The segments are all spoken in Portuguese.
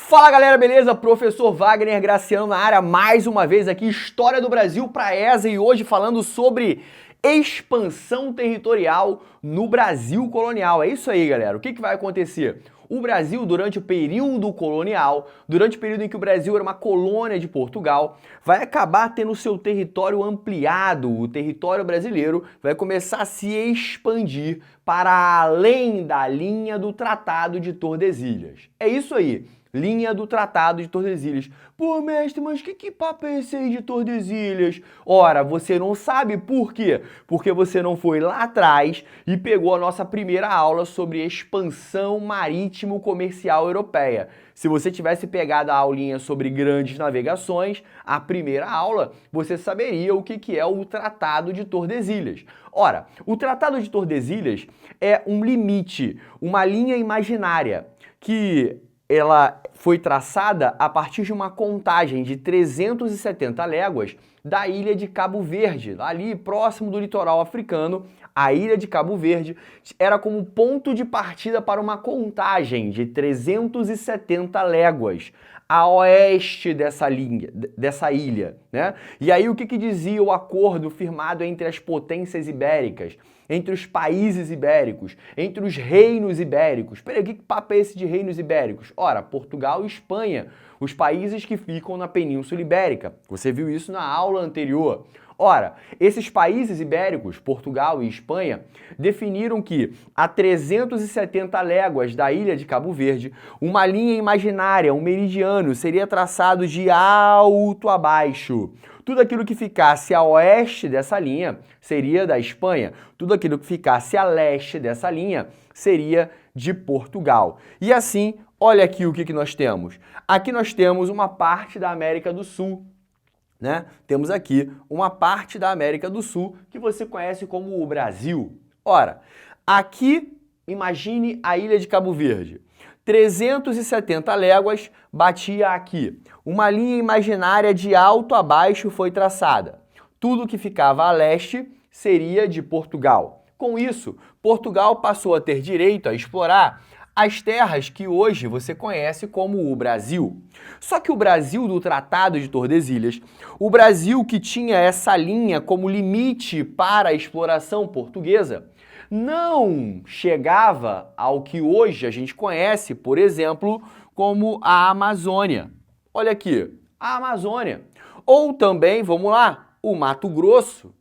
Fala galera, beleza? Professor Wagner Graciano na área, mais uma vez aqui, História do Brasil para a ESA e hoje falando sobre expansão territorial no Brasil colonial. É isso aí, galera. O que vai acontecer? O Brasil, durante o período colonial, durante o período em que o Brasil era uma colônia de Portugal, vai acabar tendo seu território ampliado. O território brasileiro vai começar a se expandir para além da linha do Tratado de Tordesilhas. É isso aí. Linha do Tratado de Tordesilhas. Pô, mestre, mas que papo é esse aí de Tordesilhas? Ora, você não sabe por quê? Porque você não foi lá atrás e pegou a nossa primeira aula sobre expansão marítimo-comercial europeia. Se você tivesse pegado a aulinha sobre grandes navegações, a primeira aula, você saberia o que é o Tratado de Tordesilhas. Ora, o Tratado de Tordesilhas é um limite, uma linha imaginária que ela foi traçada a partir de uma contagem de 370 léguas da ilha de Cabo Verde, ali próximo do litoral africano. A ilha de Cabo Verde era como ponto de partida para uma contagem de 370 léguas a oeste dessa ilha, né? E aí o que dizia o acordo firmado entre as potências ibéricas, entre os países ibéricos, entre os reinos ibéricos? Peraí, que papo é esse de reinos ibéricos? Ora, Portugal e Espanha, os países que ficam na Península Ibérica. Você viu isso na aula anterior. Ora, esses países ibéricos, Portugal e Espanha, definiram que a 370 léguas da ilha de Cabo Verde, uma linha imaginária, um meridiano, seria traçado de alto a baixo. Tudo aquilo que ficasse a oeste dessa linha seria da Espanha. Tudo aquilo que ficasse a leste dessa linha seria de Portugal. E assim, olha aqui o que nós temos. Aqui nós temos uma parte da América do Sul, né? Temos aqui uma parte da América do Sul que você conhece como o Brasil. Ora, aqui, imagine a ilha de Cabo Verde. 370 léguas batia aqui. Uma linha imaginária de alto a baixo foi traçada. Tudo que ficava a leste seria de Portugal. Com isso, Portugal passou a ter direito a explorar as terras que hoje você conhece como o Brasil. Só que o Brasil do Tratado de Tordesilhas, o Brasil que tinha essa linha como limite para a exploração portuguesa, não chegava ao que hoje a gente conhece, por exemplo, como a Amazônia. Olha aqui, a Amazônia. Ou também, vamos lá, o Mato Grosso.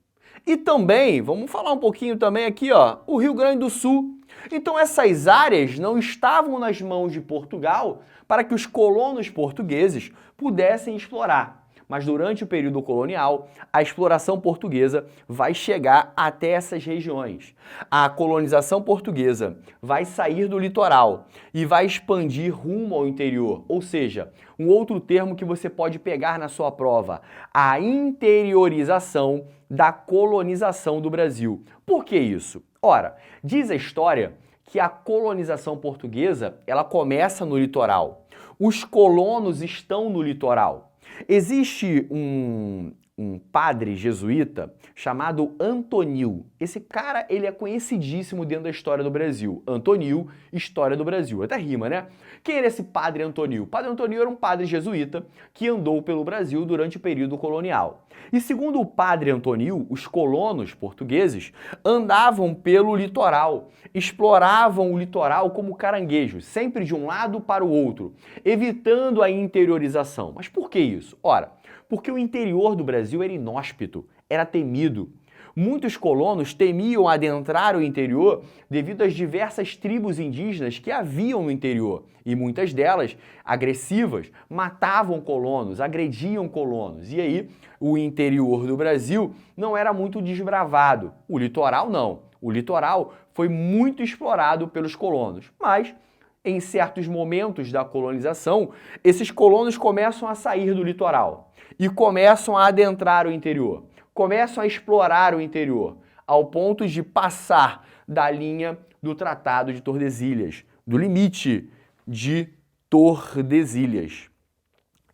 E também, vamos falar um pouquinho também aqui, ó, o Rio Grande do Sul. Então essas áreas não estavam nas mãos de Portugal para que os colonos portugueses pudessem explorar. Mas durante o período colonial, a exploração portuguesa vai chegar até essas regiões. A colonização portuguesa vai sair do litoral e vai expandir rumo ao interior, ou seja, um outro termo que você pode pegar na sua prova, a interiorização da colonização do Brasil. Por que isso? Ora, diz a história que a colonização portuguesa, ela começa no litoral. Os colonos estão no litoral. Existe um padre jesuíta chamado Antonil. Esse cara, ele é conhecidíssimo dentro da história do Brasil. Antonil, história do Brasil. Até rima, né? Quem era esse padre Antonil? O padre Antonil era um padre jesuíta que andou pelo Brasil durante o período colonial. E segundo o padre Antonil, os colonos portugueses andavam pelo litoral, exploravam o litoral como caranguejos, sempre de um lado para o outro, evitando a interiorização. Mas por que isso? Ora, porque o interior do Brasil era inóspito, era temido. Muitos colonos temiam adentrar o interior devido às diversas tribos indígenas que haviam no interior. E muitas delas, agressivas, matavam colonos, agrediam colonos. E aí, o interior do Brasil não era muito desbravado. O litoral não. O litoral foi muito explorado pelos colonos. Mas, em certos momentos da colonização, esses colonos começam a sair do litoral e começam a adentrar o interior, começam a explorar o interior, ao ponto de passar da linha do Tratado de Tordesilhas, do limite de Tordesilhas,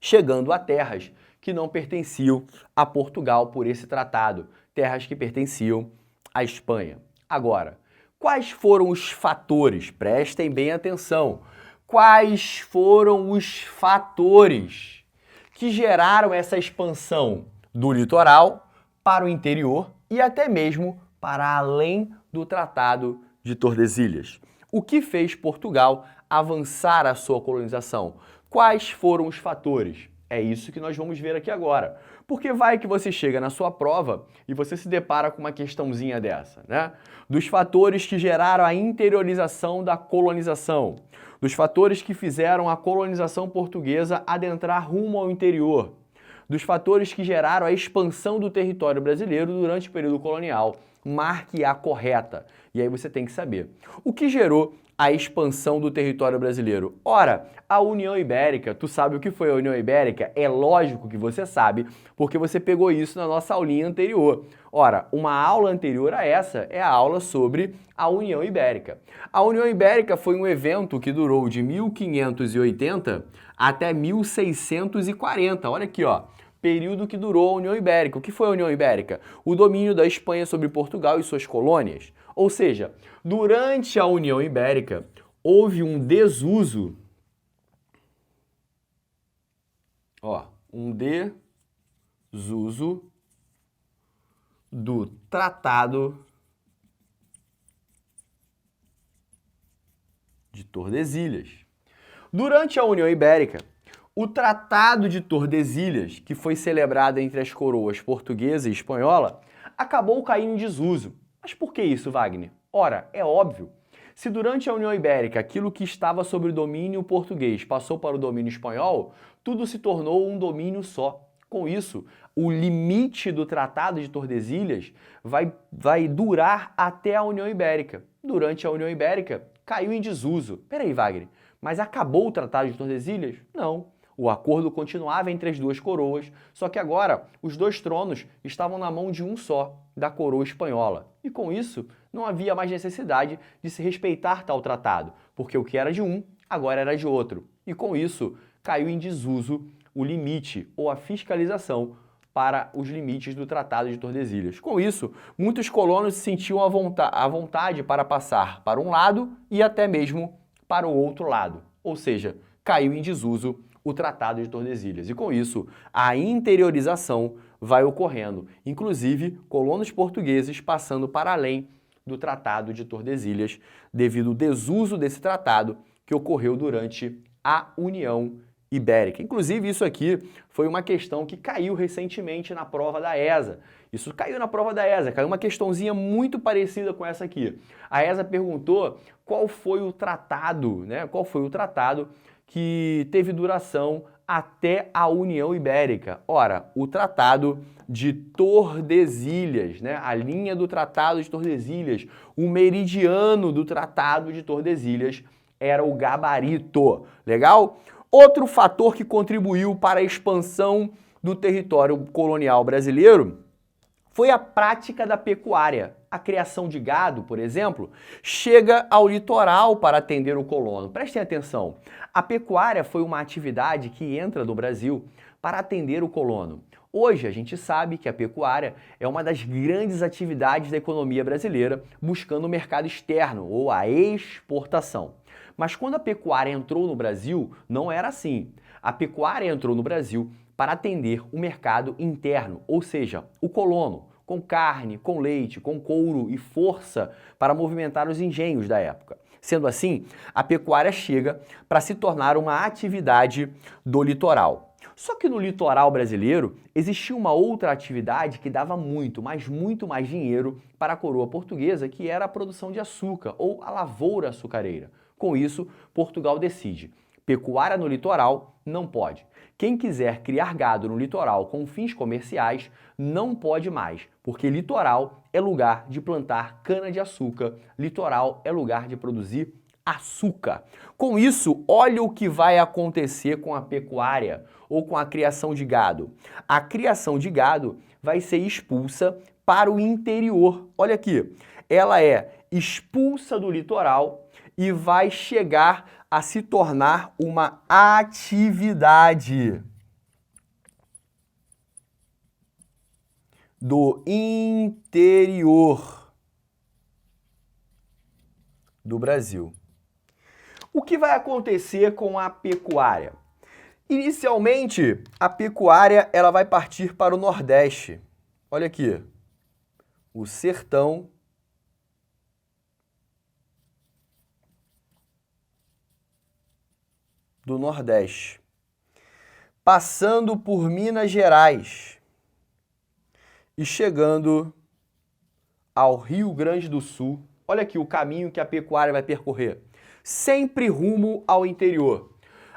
chegando a terras que não pertenciam a Portugal por esse tratado, terras que pertenciam à Espanha. Agora, quais foram os fatores? Prestem bem atenção. quais foram os fatores que geraram essa expansão do litoral para o interior e até mesmo para além do Tratado de Tordesilhas? O que fez Portugal avançar a sua colonização? Quais foram os fatores? É isso que nós vamos ver aqui agora. Porque vai que você chega na sua prova e você se depara com uma questãozinha dessa, né? Dos fatores que geraram a interiorização da colonização, dos fatores que fizeram a colonização portuguesa adentrar rumo ao interior, dos fatores que geraram a expansão do território brasileiro durante o período colonial. Marque a correta. E aí você tem que saber. O que gerou a expansão do território brasileiro? Ora, a União Ibérica. Tu sabe o que foi a União Ibérica? É lógico que você sabe, porque você pegou isso na nossa aulinha anterior. Ora, uma aula anterior a essa é a aula sobre a União Ibérica. A União Ibérica foi um evento que durou de 1580 até 1640. Olha aqui, ó. Período que durou a União Ibérica. O que foi a União Ibérica? O domínio da Espanha sobre Portugal e suas colônias. Ou seja, durante a União Ibérica, houve um desuso, do Tratado de Tordesilhas. Durante a União Ibérica, o Tratado de Tordesilhas, que foi celebrado entre as coroas portuguesa e espanhola, acabou caindo em desuso. Mas por que isso, Wagner? Ora, é óbvio. Se durante a União Ibérica aquilo que estava sob o domínio português passou para o domínio espanhol, tudo se tornou um domínio só. Com isso, o limite do Tratado de Tordesilhas vai durar até a União Ibérica. Durante a União Ibérica, caiu em desuso. Peraí, Wagner, mas acabou o Tratado de Tordesilhas? Não. O acordo continuava entre as duas coroas, só que agora os dois tronos estavam na mão de um só, da coroa espanhola. E com isso, não havia mais necessidade de se respeitar tal tratado, porque o que era de um, agora era de outro. E com isso, caiu em desuso o limite ou a fiscalização para os limites do Tratado de Tordesilhas. Com isso, muitos colonos se sentiam à vontade para passar para um lado e até mesmo para o outro lado. Ou seja, caiu em desuso o Tratado de Tordesilhas. E com isso, a interiorização vai ocorrendo. Inclusive, colonos portugueses passando para além do Tratado de Tordesilhas, devido ao desuso desse tratado que ocorreu durante a União Ibérica. Inclusive, isso aqui foi uma questão que caiu recentemente na prova da ESA. Isso caiu na prova da ESA, caiu uma questãozinha muito parecida com essa aqui. A ESA perguntou qual foi o tratado, né? Qual foi o tratado que teve duração até a União Ibérica. Ora, o Tratado de Tordesilhas, né? A linha do Tratado de Tordesilhas, o meridiano do Tratado de Tordesilhas era o gabarito. Legal? Outro fator que contribuiu para a expansão do território colonial brasileiro foi a prática da pecuária. A criação de gado, por exemplo, chega ao litoral para atender o colono. Prestem atenção, a pecuária foi uma atividade que entra no Brasil para atender o colono. Hoje a gente sabe que a pecuária é uma das grandes atividades da economia brasileira, buscando o mercado externo ou a exportação. Mas quando a pecuária entrou no Brasil, não era assim. A pecuária entrou no Brasil para atender o mercado interno, ou seja, o colono, com carne, com leite, com couro e força para movimentar os engenhos da época. Sendo assim, a pecuária chega para se tornar uma atividade do litoral. Só que no litoral brasileiro existia uma outra atividade que dava muito, mas muito mais dinheiro para a coroa portuguesa, que era a produção de açúcar ou a lavoura açucareira. Com isso, Portugal decide: pecuária no litoral não pode. Quem quiser criar gado no litoral com fins comerciais não pode mais, porque litoral é lugar de plantar cana-de-açúcar, litoral é lugar de produzir açúcar. Com isso, olha o que vai acontecer com a pecuária ou com a criação de gado. A criação de gado vai ser expulsa para o interior. Olha aqui, ela é expulsa do litoral e vai chegar a se tornar uma atividade do interior do Brasil. O que vai acontecer com a pecuária? Inicialmente, a pecuária ela vai partir para o Nordeste. Olha aqui, o sertão do Nordeste, passando por Minas Gerais e chegando ao Rio Grande do Sul. Olha aqui o caminho que a pecuária vai percorrer, sempre rumo ao interior.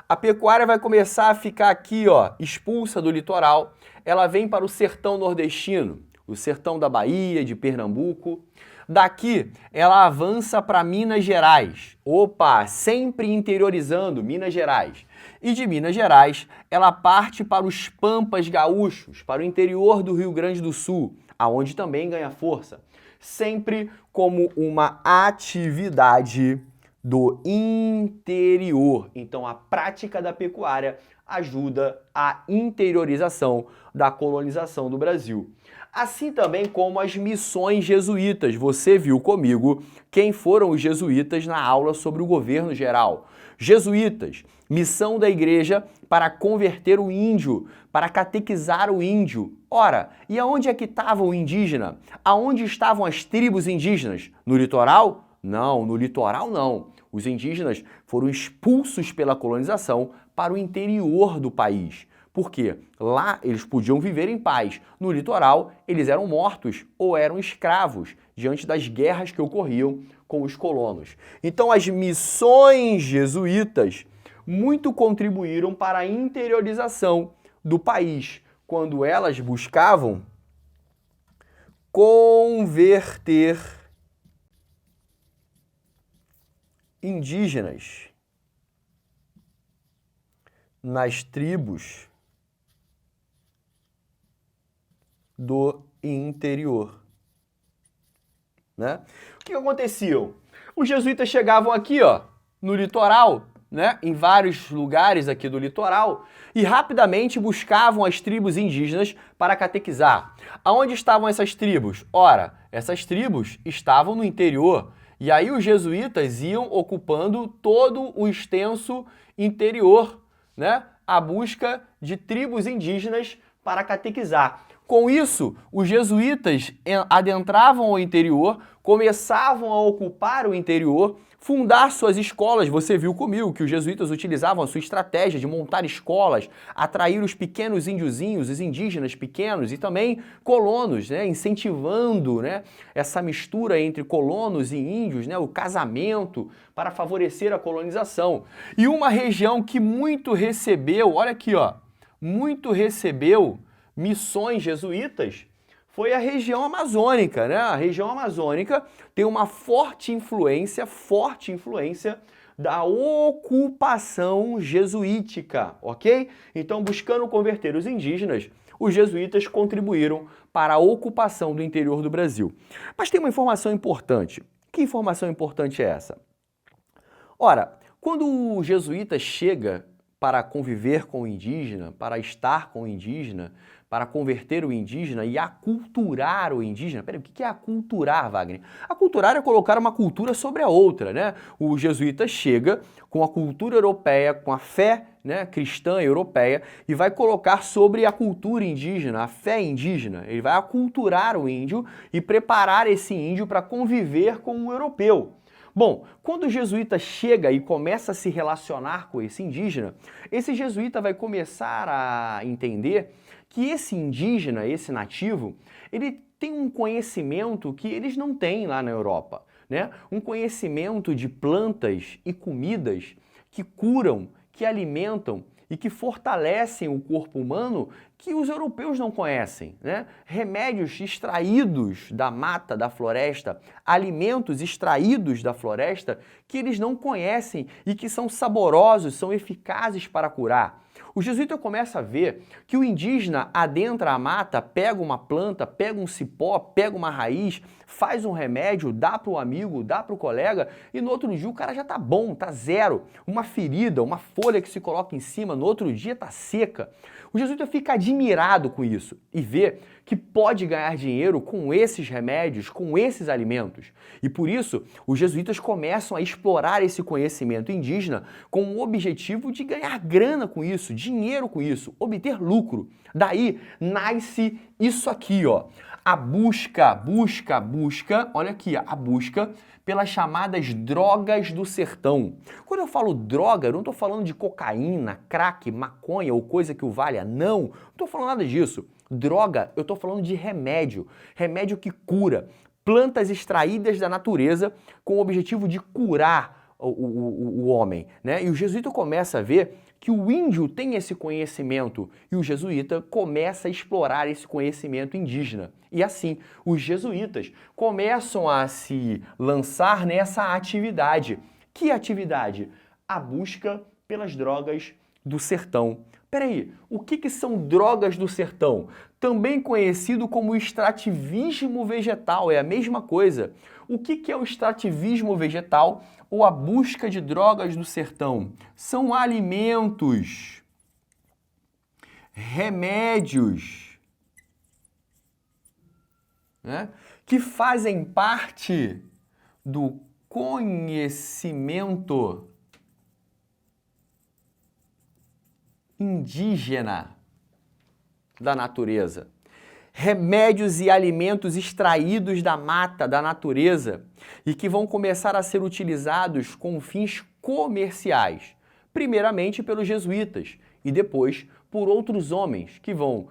A pecuária vai começar a ficar aqui, ó, expulsa do litoral, ela vem para o sertão nordestino, o sertão da Bahia, de Pernambuco. Daqui, ela avança para Minas Gerais. Opa, sempre interiorizando Minas Gerais. E de Minas Gerais, ela parte para os Pampas Gaúchos, para o interior do Rio Grande do Sul, aonde também ganha força. Sempre como uma atividade do interior. Então, a prática da pecuária ajuda a interiorização da colonização do Brasil. Assim também como as missões jesuítas. Você viu comigo quem foram os jesuítas na aula sobre o governo geral. Jesuítas, missão da igreja para converter o índio, para catequizar o índio. Ora, e aonde é que estava o indígena? Aonde estavam as tribos indígenas? No litoral? Não, no litoral não. Os indígenas foram expulsos pela colonização para o interior do país. Por quê? Lá eles podiam viver em paz. No litoral, eles eram mortos ou eram escravos diante das guerras que ocorriam com os colonos. Então, as missões jesuítas muito contribuíram para a interiorização do país, quando elas buscavam converter indígenas nas tribos do interior, né? O que acontecia? Os jesuítas chegavam aqui, ó, no litoral, né, em vários lugares aqui do litoral, e rapidamente buscavam as tribos indígenas para catequizar. Aonde estavam essas tribos? Ora, essas tribos estavam no interior. E aí os jesuítas iam ocupando todo o extenso interior, né? A busca de tribos indígenas para catequizar. Com isso, os jesuítas adentravam ao interior, começavam a ocupar o interior, fundar suas escolas. Você viu comigo que os jesuítas utilizavam a sua estratégia de montar escolas, atrair os pequenos índiozinhos, os indígenas pequenos e também colonos, né, incentivando, né, essa mistura entre colonos e índios, né, o casamento para favorecer a colonização. E uma região que muito recebeu, olha aqui, ó, muito recebeu missões jesuítas foi a região amazônica, né? A região amazônica tem uma forte influência da ocupação jesuítica, ok? Então, buscando converter os indígenas, os jesuítas contribuíram para a ocupação do interior do Brasil. Mas tem uma informação importante. Que informação importante é essa? Ora, quando o jesuíta chega para conviver com o indígena, para estar com o indígena, para converter o indígena e aculturar o indígena. Peraí, o que é aculturar, Wagner? Aculturar é colocar uma cultura sobre a outra, né? O jesuíta chega com a cultura europeia, com a fé, né, cristã europeia e vai colocar sobre a cultura indígena, a fé indígena. Ele vai aculturar o índio e preparar esse índio para conviver com o europeu. Bom, quando o jesuíta chega e começa a se relacionar com esse indígena, esse jesuíta vai começar a entender que esse indígena, esse nativo, ele tem um conhecimento que eles não têm lá na Europa, né? Um conhecimento de plantas e comidas que curam, que alimentam e que fortalecem o corpo humano que os europeus não conhecem, né? Remédios extraídos da mata, da floresta, alimentos extraídos da floresta que eles não conhecem e que são saborosos, são eficazes para curar. O jesuíta começa a ver que o indígena adentra a mata, pega uma planta, pega um cipó, pega uma raiz, faz um remédio, dá para o amigo, dá para o colega e no outro dia o cara já está bom, está zero. Uma ferida, uma folha que se coloca em cima, no outro dia está seca. O jesuíta fica admirado com isso e vê que pode ganhar dinheiro com esses remédios, com esses alimentos. E por isso, os jesuítas começam a explorar esse conhecimento indígena com o objetivo de ganhar grana com isso, dinheiro com isso, obter lucro. Daí nasce isso aqui, ó. A busca, olha aqui, a busca pelas chamadas drogas do sertão. Quando eu falo droga, eu não estou falando de cocaína, crack, maconha ou coisa que o valha, não estou falando nada disso. Droga, eu estou falando de remédio, remédio que cura, plantas extraídas da natureza com o objetivo de curar o homem, né? E o jesuíta começa a ver que o índio tem esse conhecimento e o jesuíta começa a explorar esse conhecimento indígena. E assim, os jesuítas começam a se lançar nessa atividade. Que atividade? A busca pelas drogas do sertão. Peraí, o que são drogas do sertão? Também conhecido como extrativismo vegetal, é a mesma coisa. O que é o extrativismo vegetal ou a busca de drogas do sertão? São alimentos, remédios, né, que fazem parte do conhecimento indígena da natureza. Remédios e alimentos extraídos da mata, da natureza, e que vão começar a ser utilizados com fins comerciais, primeiramente pelos jesuítas e depois por outros homens que vão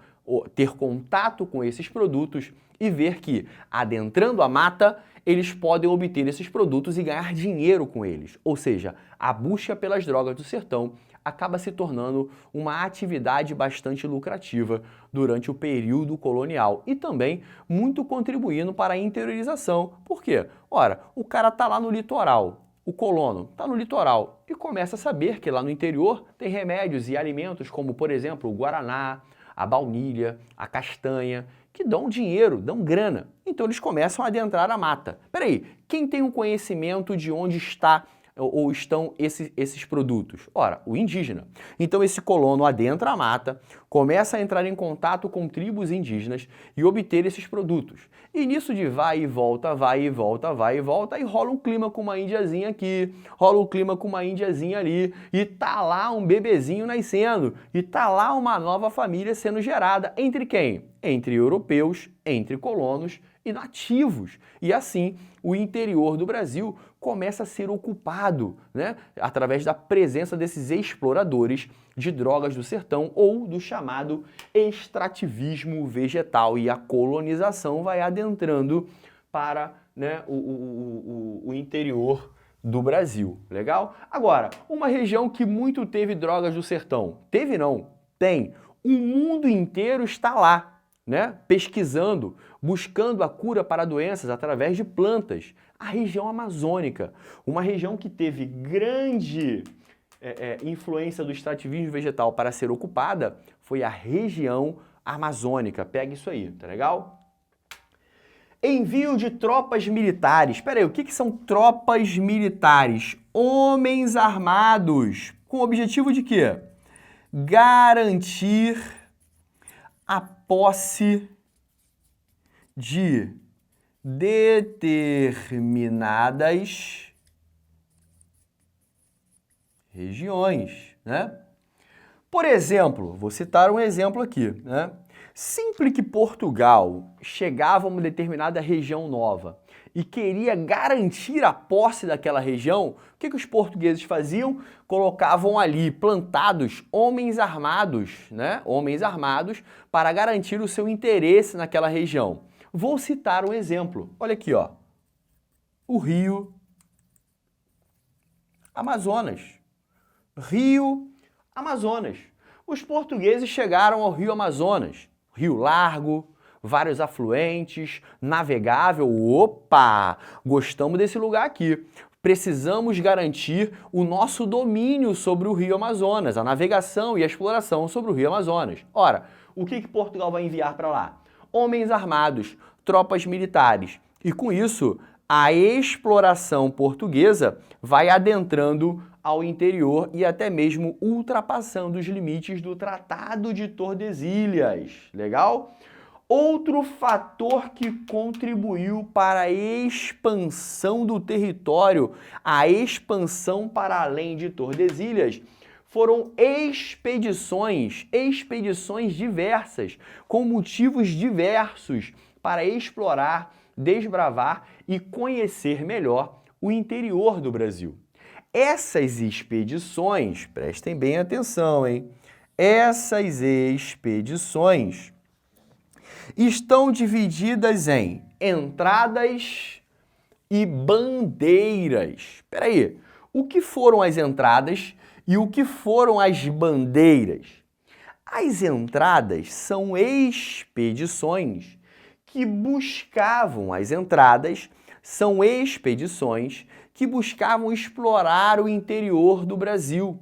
ter contato com esses produtos e ver que, adentrando a mata, eles podem obter esses produtos e ganhar dinheiro com eles. Ou seja, a busca pelas drogas do sertão acaba se tornando uma atividade bastante lucrativa durante o período colonial e também muito contribuindo para a interiorização. Por quê? Ora, o cara está lá no litoral, o colono está no litoral e começa a saber que lá no interior tem remédios e alimentos como, por exemplo, o guaraná, a baunilha, a castanha, que dão dinheiro, dão grana. Então eles começam a adentrar a mata. Peraí, quem tem um conhecimento de onde está ou estão esses produtos? Ora, o indígena. Então esse colono adentra a mata, começa a entrar em contato com tribos indígenas e obter esses produtos. E nisso de vai e volta, vai e volta, vai e volta, e rola um clima com uma índiazinha aqui, rola um clima com uma índiazinha ali, e tá lá um bebezinho nascendo, e tá lá uma nova família sendo gerada. Entre quem? Entre europeus, entre colonos e nativos. E assim, o interior do Brasil começa a ser ocupado, né, através da presença desses exploradores de drogas do sertão ou do chamado extrativismo vegetal. E a colonização vai adentrando para, né, o interior do Brasil. Legal? Agora, uma região que muito teve drogas do sertão. Teve não, tem. O mundo inteiro está lá, né, pesquisando, buscando a cura para doenças através de plantas. A região amazônica, uma região que teve grande influência do extrativismo vegetal para ser ocupada, foi a região amazônica. Pega isso aí, tá legal? Envio de tropas militares. Espera aí, o que são tropas militares? Homens armados. Com o objetivo de quê? Garantir a posse de determinadas regiões, né? Por exemplo, vou citar um exemplo aqui, né? Sempre que Portugal chegava a uma determinada região nova e queria garantir a posse daquela região, o que os portugueses faziam? Colocavam ali plantados homens armados, né? Homens armados para garantir o seu interesse naquela região. Vou citar um exemplo. Olha aqui, ó. O Rio Amazonas. Rio Amazonas. Os portugueses chegaram ao Rio Amazonas. Rio largo, vários afluentes, navegável. Opa! Gostamos desse lugar aqui. Precisamos garantir o nosso domínio sobre o Rio Amazonas, a navegação e a exploração sobre o Rio Amazonas. Ora, o que Portugal vai enviar para lá? Homens armados, tropas militares. E com isso, a exploração portuguesa vai adentrando ao interior e até mesmo ultrapassando os limites do Tratado de Tordesilhas. Legal? Outro fator que contribuiu para a expansão do território, a expansão para além de Tordesilhas, foram expedições diversas, com motivos diversos para explorar, desbravar e conhecer melhor o interior do Brasil. Essas expedições, prestem bem atenção, hein? Essas expedições estão divididas em entradas e bandeiras. Espera aí, o que foram as entradas e o que foram as bandeiras? As entradas são expedições que buscavam, as entradas são expedições que buscavam explorar o interior do Brasil,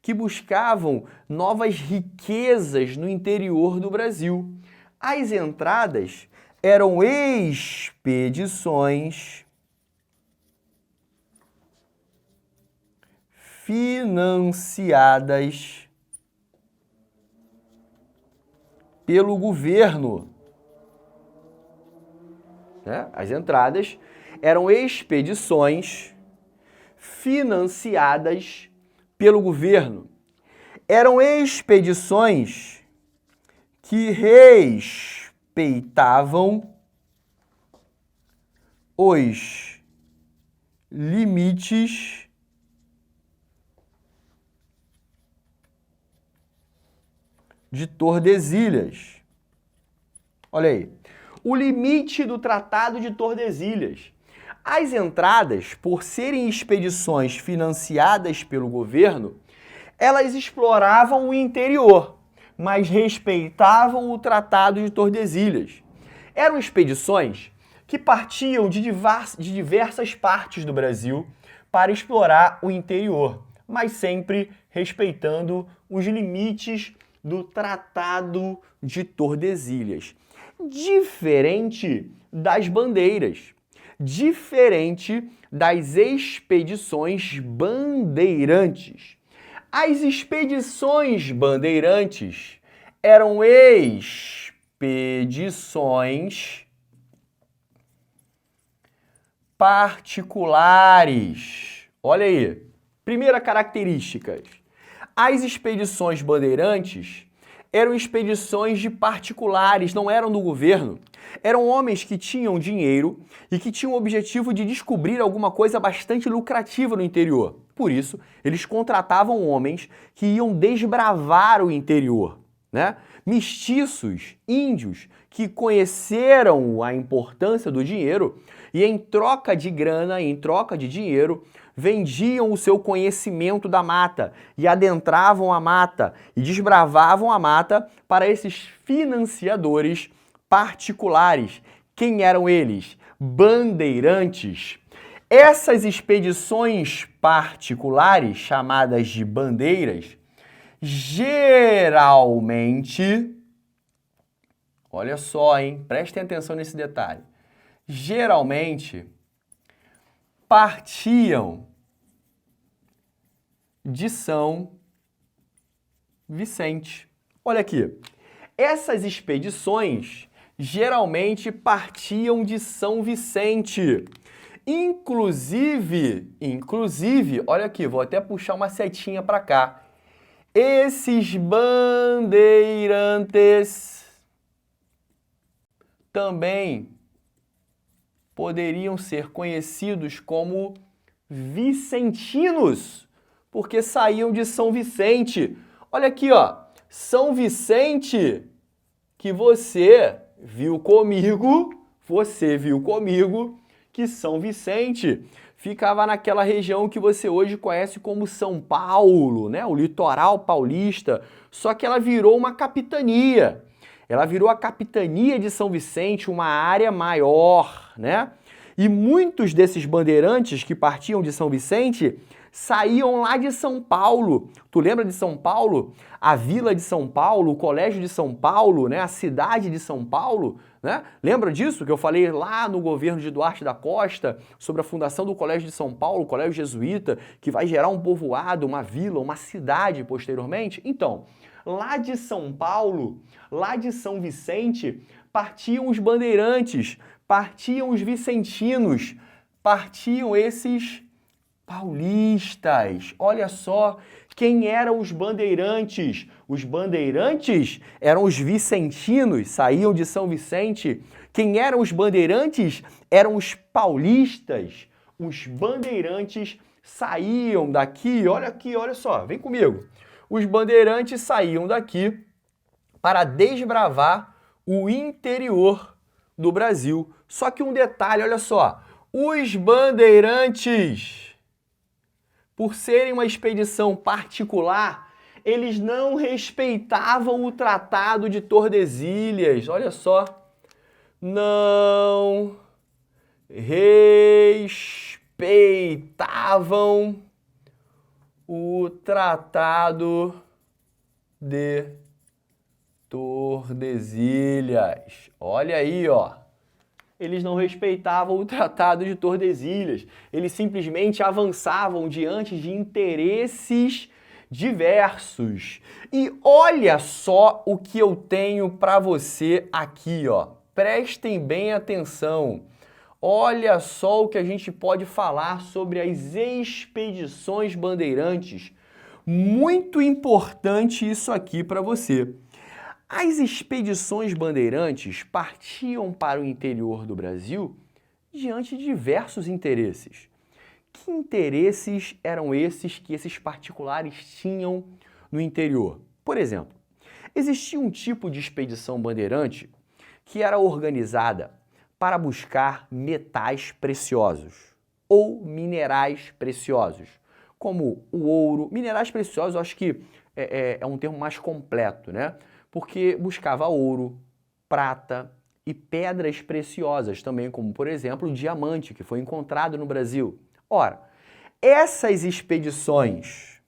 que buscavam novas riquezas no interior do Brasil. As entradas eram expedições financiadas pelo governo. As entradas eram expedições financiadas pelo governo. Eram expedições que respeitavam os limites de Tordesilhas. Olha aí, o limite do Tratado de Tordesilhas. As entradas, por serem expedições financiadas pelo governo, elas exploravam o interior, mas respeitavam o Tratado de Tordesilhas. Eram expedições que partiam de diversas partes do Brasil para explorar o interior, mas sempre respeitando os limites do Tratado de Tordesilhas. Diferente das bandeiras, diferente das expedições bandeirantes. As expedições bandeirantes eram expedições particulares. Olha aí, primeira característica. As expedições bandeirantes eram expedições de particulares, não eram do governo. Eram homens que tinham dinheiro e que tinham o objetivo de descobrir alguma coisa bastante lucrativa no interior. Por isso, eles contratavam homens que iam desbravar o interior, né? Mestiços, índios, que conheceram a importância do dinheiro e em troca de grana, em troca de dinheiro, vendiam o seu conhecimento da mata e adentravam a mata e desbravavam a mata para esses financiadores particulares. Quem eram eles? Bandeirantes. Essas expedições particulares, chamadas de bandeiras, geralmente, olha só, hein? Prestem atenção nesse detalhe. Geralmente, partiam de São Vicente. Olha aqui. Essas expedições geralmente partiam de São Vicente. Inclusive, olha aqui, vou até puxar uma setinha para cá. Esses bandeirantes também poderiam ser conhecidos como vicentinos, porque saíam de São Vicente. Olha aqui, ó, São Vicente, que você viu comigo, que São Vicente ficava naquela região que você hoje conhece como São Paulo, né? O litoral paulista, só que ela virou uma capitania. Ela virou a capitania de São Vicente, uma área maior, né? E muitos desses bandeirantes que partiam de São Vicente saíam lá de São Paulo. Tu lembra de São Paulo? A vila de São Paulo, o colégio de São Paulo, né? A cidade de São Paulo, né? Lembra disso que eu falei lá no governo de Duarte da Costa sobre a fundação do Colégio de São Paulo, o Colégio Jesuíta, que vai gerar um povoado, uma vila, uma cidade posteriormente? Então, lá de São Paulo, lá de São Vicente, partiam os bandeirantes, partiam os vicentinos, partiam esses paulistas. Olha só, quem eram os bandeirantes? Os bandeirantes eram os vicentinos, saíam de São Vicente. Quem eram os bandeirantes? Eram os paulistas. Os bandeirantes saíam daqui, olha aqui, olha só, vem comigo. Os bandeirantes saíam daqui para desbravar o interior do Brasil. Só que um detalhe, olha só, os bandeirantes, por serem uma expedição particular, eles não respeitavam o Tratado de Tordesilhas. Olha só, não respeitavam o Tratado de Tordesilhas. Olha aí, ó. Eles não respeitavam o Tratado de Tordesilhas. Eles simplesmente avançavam diante de interesses diversos. E olha só o que eu tenho para você aqui, ó. Prestem bem atenção. Olha só o que a gente pode falar sobre as expedições bandeirantes. Muito importante isso aqui para você. As expedições bandeirantes partiam para o interior do Brasil diante de diversos interesses. Que interesses eram esses que esses particulares tinham no interior? Por exemplo, existia um tipo de expedição bandeirante que era organizada para buscar metais preciosos ou minerais preciosos, como o ouro. Minerais preciosos, eu acho que é um termo mais completo, né? Porque buscava ouro, prata e pedras preciosas também, como, por exemplo, o diamante, que foi encontrado no Brasil. Ora, essas expedições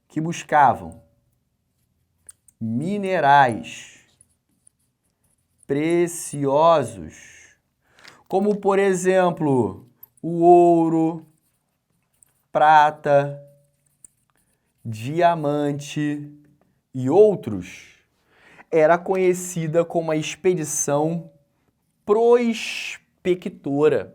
que buscavam minerais preciosos, como, por exemplo, o ouro, prata, diamante e outros, era conhecida como a expedição prospectora.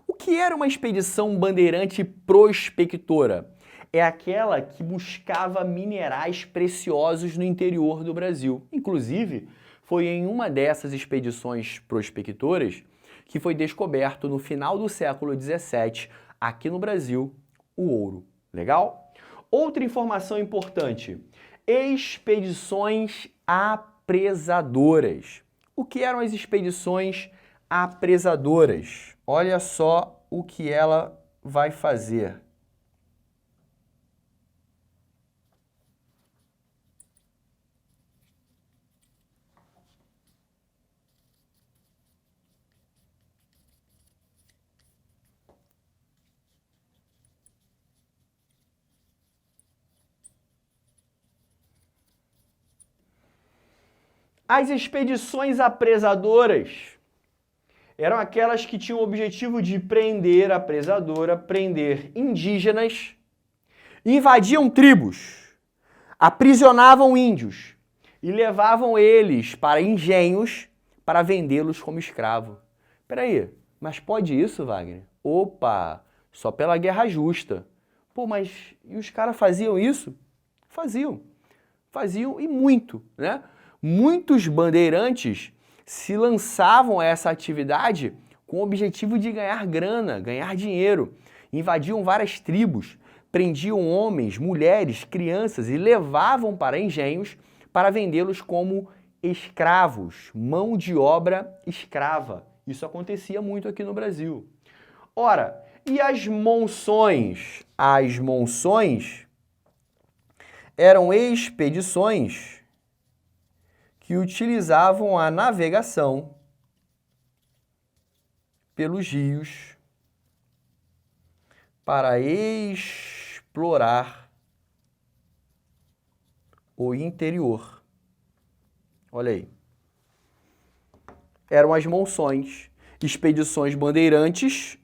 O que era uma expedição bandeirante prospectora? É aquela que buscava minerais preciosos no interior do Brasil. Inclusive, foi em uma dessas expedições prospectoras que foi descoberto no final do século XVII, aqui no Brasil, o ouro. Legal? Outra informação importante: expedições apresadoras. O que eram as expedições apresadoras? Olha só o que ela vai fazer. As expedições apresadoras eram aquelas que tinham o objetivo de prender, apresadora, prender indígenas, invadiam tribos, aprisionavam índios e levavam eles para engenhos para vendê-los como escravo. Peraí, mas pode isso, Wagner? Opa, só pela guerra justa. Pô, mas e os caras faziam isso? Faziam e muito, né? Muitos bandeirantes se lançavam a essa atividade com o objetivo de ganhar grana, ganhar dinheiro. Invadiam várias tribos, prendiam homens, mulheres, crianças e levavam para engenhos para vendê-los como escravos, mão de obra escrava. Isso acontecia muito aqui no Brasil. Ora, e as monções? As monções eram expedições que utilizavam a navegação pelos rios para explorar o interior. Olha aí. Eram as monções, expedições bandeirantes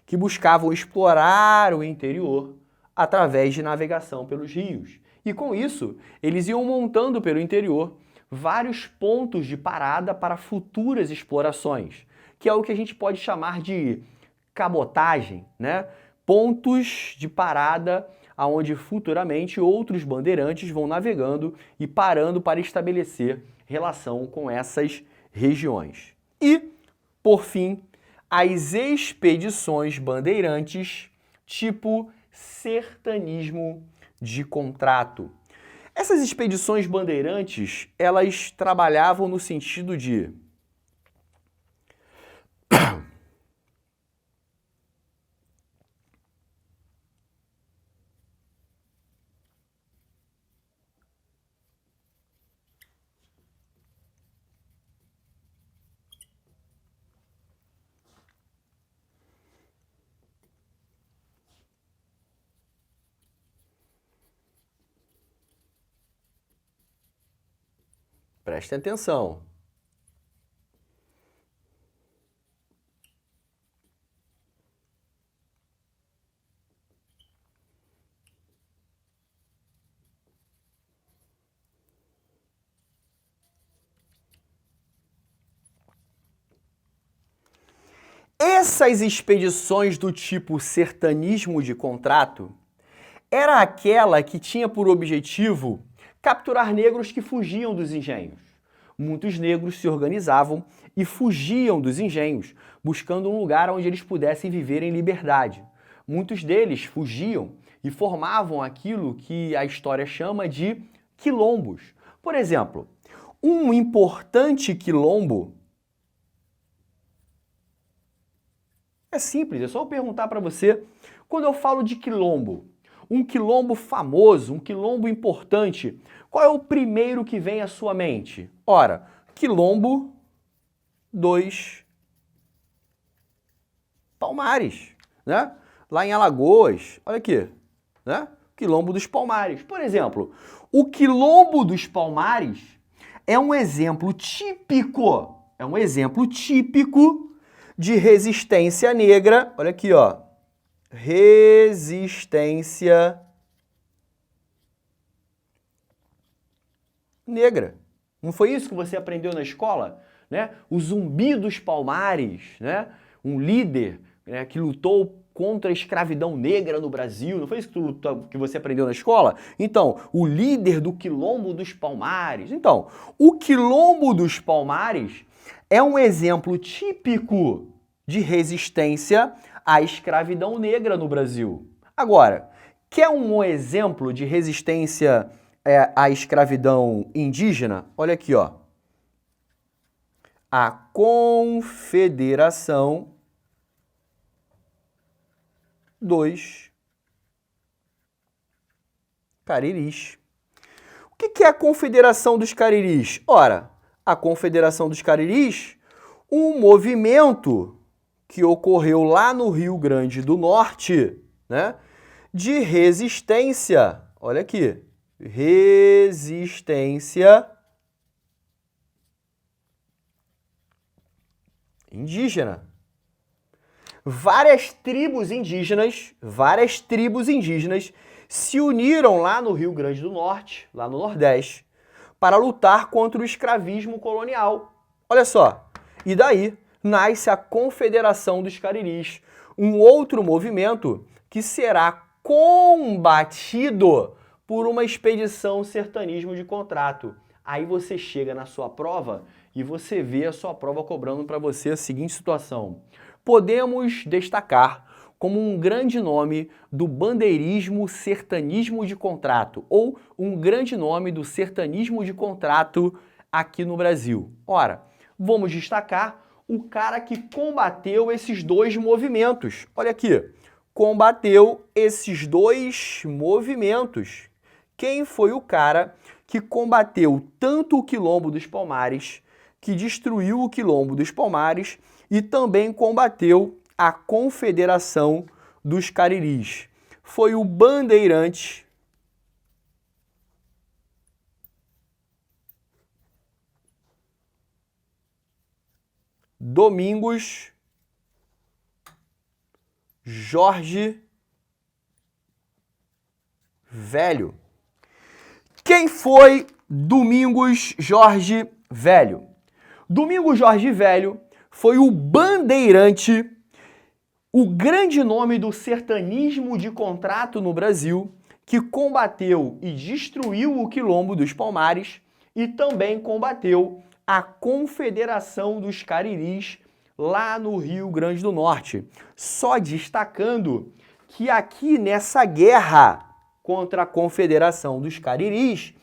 que buscavam explorar o interior através de navegação pelos rios. E com isso, eles iam montando pelo interior vários pontos de parada para futuras explorações, que é o que a gente pode chamar de cabotagem, né? Pontos de parada aonde futuramente outros bandeirantes vão navegando e parando para estabelecer relação com essas regiões. E, por fim, as expedições bandeirantes tipo sertanismo de contrato. Essas expedições bandeirantes, elas trabalhavam no sentido de prestem atenção. Essas expedições do tipo sertanismo de contrato era aquela que tinha por objetivo capturar negros que fugiam dos engenhos. Muitos negros se organizavam e fugiam dos engenhos, buscando um lugar onde eles pudessem viver em liberdade. Muitos deles fugiam e formavam aquilo que a história chama de quilombos. Por exemplo, um importante quilombo é simples, é só eu perguntar para você, quando eu falo de quilombo, um quilombo famoso, um quilombo importante, qual é o primeiro que vem à sua mente? Ora, quilombo dos Palmares, né? Lá em Alagoas, olha aqui, né? Quilombo dos Palmares. Por exemplo, o quilombo dos Palmares é um exemplo típico, de resistência negra. Olha aqui, ó. Resistência negra. Não foi isso que você aprendeu na escola? Né? O Zumbi dos Palmares, né? Um líder, né, que lutou contra a escravidão negra no Brasil. Não foi isso que você aprendeu na escola? Então, o líder do Quilombo dos Palmares. Então, o Quilombo dos Palmares é um exemplo típico de resistência à escravidão negra no Brasil. Agora, quer um exemplo de resistência à escravidão indígena? Olha aqui, ó. A Confederação dos Cariris. O que é a Confederação dos Cariris? Ora, a Confederação dos Cariris, um movimento que ocorreu lá no Rio Grande do Norte, né, de resistência, olha aqui, resistência indígena. Várias tribos indígenas se uniram lá no Rio Grande do Norte, lá no Nordeste, para lutar contra o escravismo colonial. Olha só, e daí nasce a Confederação dos Cariris, um outro movimento que será combatido por uma expedição sertanismo de contrato. Aí você chega na sua prova e você vê a sua prova cobrando para você a seguinte situação. Podemos destacar como um grande nome do bandeirismo sertanismo de contrato, ou um grande nome do sertanismo de contrato aqui no Brasil. Ora, vamos destacar o cara que combateu esses dois movimentos. Olha aqui, combateu esses dois movimentos. Quem foi o cara que combateu tanto o Quilombo dos Palmares, que destruiu o Quilombo dos Palmares, e também combateu a Confederação dos Cariris? Foi o bandeirante Domingos Jorge Velho, Quem foi Domingos Jorge Velho? Domingos Jorge Velho foi o bandeirante, o grande nome do sertanismo de contrato no Brasil, que combateu e destruiu o Quilombo dos Palmares e também combateu a Confederação dos Cariris lá no Rio Grande do Norte. Só destacando que aqui nessa guerra contra a Confederação dos Cariris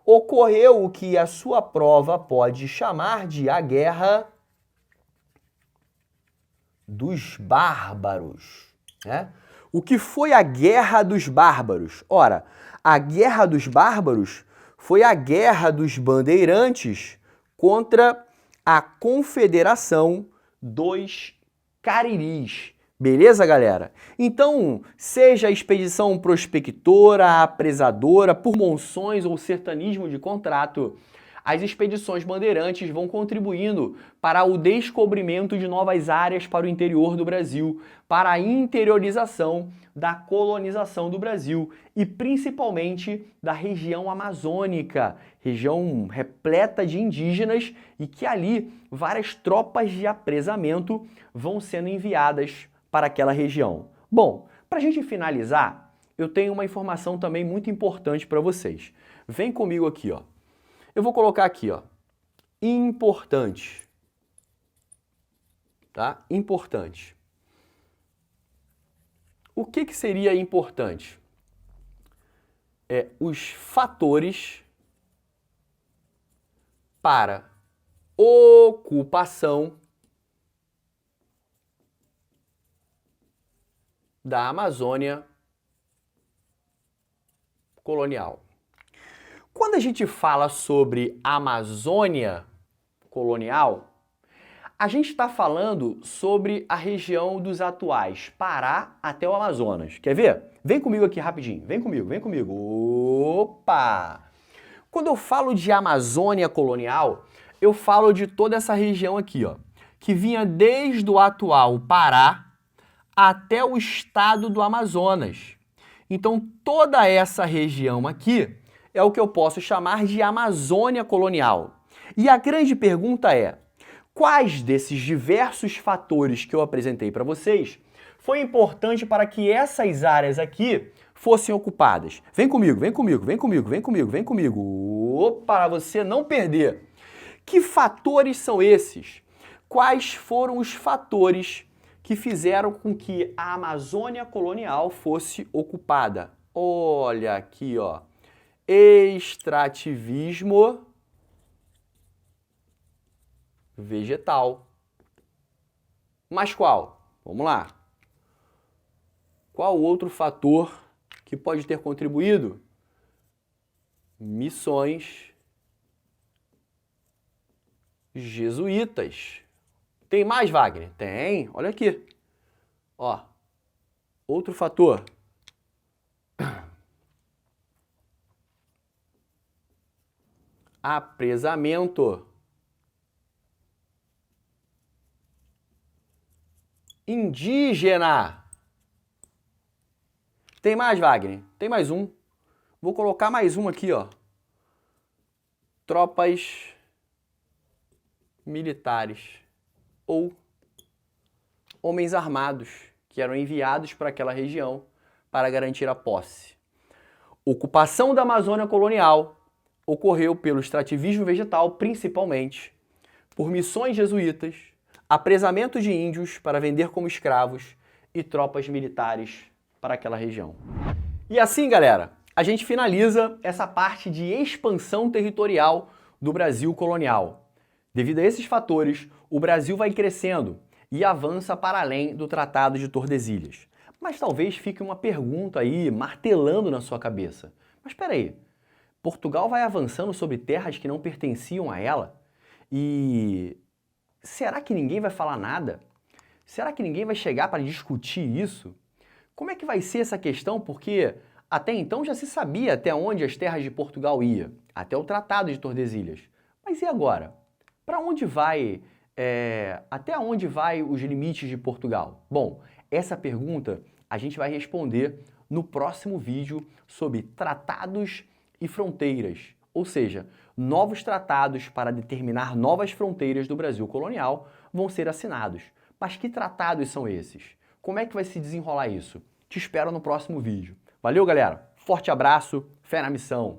ocorreu o que a sua prova pode chamar de a Guerra dos Bárbaros, né? O que foi a Guerra dos Bárbaros? Ora, a Guerra dos Bárbaros foi a guerra dos bandeirantes contra a Confederação dos Cariris. Beleza, galera? Então, seja a expedição prospectora, apresadora, por monções ou sertanismo de contrato, as expedições bandeirantes vão contribuindo para o descobrimento de novas áreas para o interior do Brasil, para a interiorização da colonização do Brasil e principalmente da região amazônica, região repleta de indígenas e que ali várias tropas de apresamento vão sendo enviadas para aquela região. Bom, para a gente finalizar, eu tenho uma informação também muito importante para vocês. Vem comigo aqui, ó. Eu vou colocar aqui, ó, importante, tá? Importante. O que seria importante? Os fatores para ocupação da Amazônia colonial. Quando a gente fala sobre Amazônia colonial, a gente está falando sobre a região dos atuais Pará até o Amazonas. Quer ver? Vem comigo aqui rapidinho. Vem comigo, vem comigo. Opa! Quando eu falo de Amazônia colonial, eu falo de toda essa região aqui, ó, que vinha desde o atual Pará até o estado do Amazonas. Então, toda essa região aqui é o que eu posso chamar de Amazônia colonial. E a grande pergunta é, quais desses diversos fatores que eu apresentei para vocês foi importante para que essas áreas aqui fossem ocupadas? Vem comigo, vem comigo, vem comigo, vem comigo, vem comigo. Opa, para você não perder. Que fatores são esses? Quais foram os fatores que fizeram com que a Amazônia colonial fosse ocupada? Olha aqui, ó. Extrativismo vegetal. Mas qual? Vamos lá. Qual outro fator que pode ter contribuído? Missões jesuítas. Tem mais, Wagner? Tem. Olha aqui. Ó. Outro fator. Apresamento indígena. Tem mais, Wagner? Tem mais um. Vou colocar mais um aqui, ó. Tropas militares ou homens armados que eram enviados para aquela região para garantir a posse. Ocupação da Amazônia colonial ocorreu pelo extrativismo vegetal, principalmente, por missões jesuítas, apresamento de índios para vender como escravos e tropas militares para aquela região. E assim, galera, a gente finaliza essa parte de expansão territorial do Brasil colonial. Devido a esses fatores, o Brasil vai crescendo e avança para além do Tratado de Tordesilhas. Mas talvez fique uma pergunta aí, martelando na sua cabeça. Mas espera aí, Portugal vai avançando sobre terras que não pertenciam a ela? E será que ninguém vai falar nada? Será que ninguém vai chegar para discutir isso? Como é que vai ser essa questão? Porque até então já se sabia até onde as terras de Portugal iam, até o Tratado de Tordesilhas. Mas e agora? Para onde vai, até onde vai os limites de Portugal? Bom, essa pergunta a gente vai responder no próximo vídeo sobre tratados e fronteiras, ou seja, novos tratados para determinar novas fronteiras do Brasil colonial vão ser assinados. Mas que tratados são esses? Como é que vai se desenrolar isso? Te espero no próximo vídeo. Valeu, galera! Forte abraço, fé na missão!